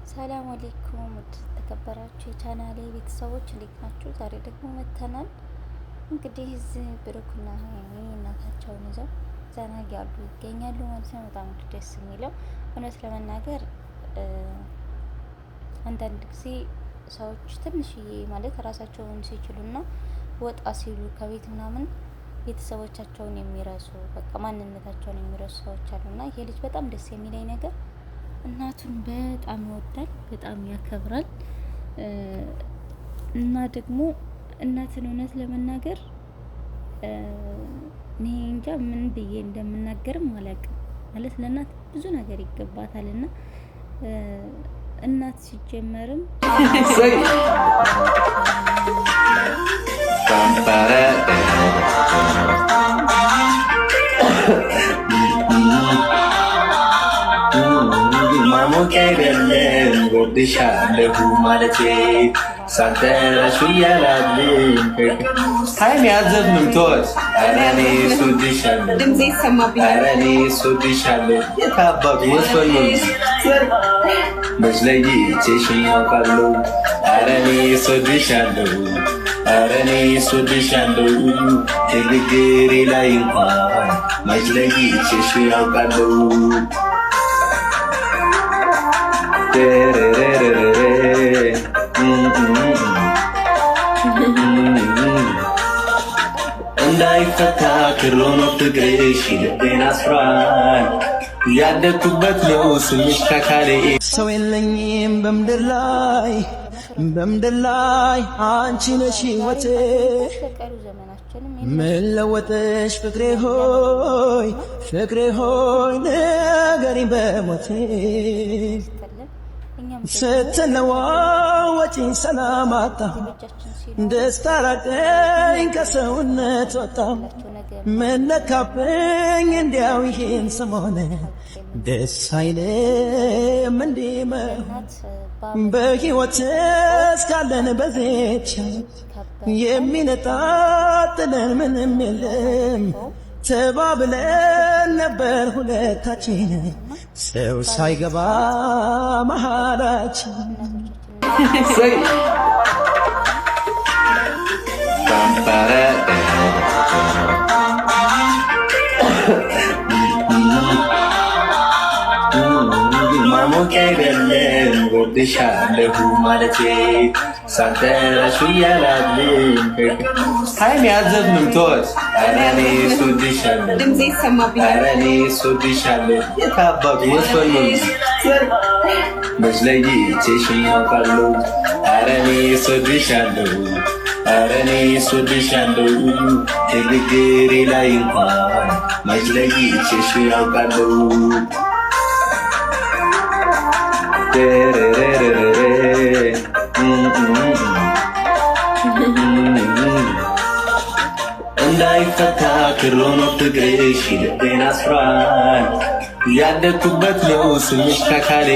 ሰላም አለይኩም ውድ ተከበራችሁ የቻናሌ ቤተሰቦች እንዴት ናችሁ? ዛሬ ደግሞ መተናል። እንግዲህ እዚህ ብሩክና ሀይሚ እናታቸውን ይዘው ዘና እያሉ ይገኛሉ ማለት ነው። በጣም ደስ የሚለው እውነት ለመናገር አንዳንድ ጊዜ ሰዎች ትንሽዬ ማለት ራሳቸውን ሲችሉና ወጣ ሲሉ ከቤት ምናምን ቤተሰቦቻቸውን የሚረሱ በቃ ማንነታቸውን የሚረሱ ሰዎች አሉና ይሄ ልጅ በጣም ደስ የሚለኝ ነገር እናቱን በጣም ይወዳል፣ በጣም ያከብራል። እና ደግሞ እናትን እውነት ለመናገር እኔ እንጃ ምን ብዬ እንደምናገርም አላውቅም። ማለት ለእናት ብዙ ነገር ይገባታልና እናት ሲጀመርም ማሞቀደለም ወድሻለሁ ማለቴ ሳንተራሹ ያላልኝ ታይም ያዘፍንም ቶት አረኔ ሱድሻለሁ ድምጼ ይሰማብኝ አረኔ ሱድሻለሁ የታባቱ ወስፈኑ መዝለይ ቼሽን ያውቃለሁ አረኔ ሱድሻለሁ አረኔ ሱድሻለሁ ንግግሬ ላይ እንኳን መዝለይ ቼሽን ያውቃለሁ እንዳይፈታ ክሮኖ ፍቅርሽ ልቤን አስሯል ያደኩበት ነው ስምሽ ከካሌ ሰው የለኝም በምድር ላይ አንቺ ነሽ ሕይወቴ ምን ለወጠሽ ፍቅሬ ሆይ ንገሪኝ በሞቴ ስትለዋወጪ ሰላም አጣሁ ደስታ ራቀኝ ከሰውነት ወጣሁ መነካብኝ እንዲያው ይሄን ሰሞን ደስ አይልም እንዲህ መሆን በሕይወት እስካለን በዚች የሚነጣጥለን ምንም የለም ተባብለን ነበር ሁለታችን ሰው ሳይገባ መሃላችን ማሞቀደለም ወድሻለሁ ማለቴ ሳንተራሹ ያላልኝ ታይም ያዘፍንም ቶት አረኔ ሱድሻለሁ ድምጼ ይሰማብኝ አረኔ ሱድሻለሁ የታባቱ ወስፈኑ መዝለይ ቼሽን ያውቃለሁ አረኔ ሱድሻለሁ አረኔ ሱድሻለሁ ንግግሬ ላይ እንኳን መዝለይ ቼሽን ያውቃለሁ እንዳይፈታ ክሮኖ ፍቅርሽ ልቤን አስሯል ያደኩበት ነው ስምሽ ከካሌ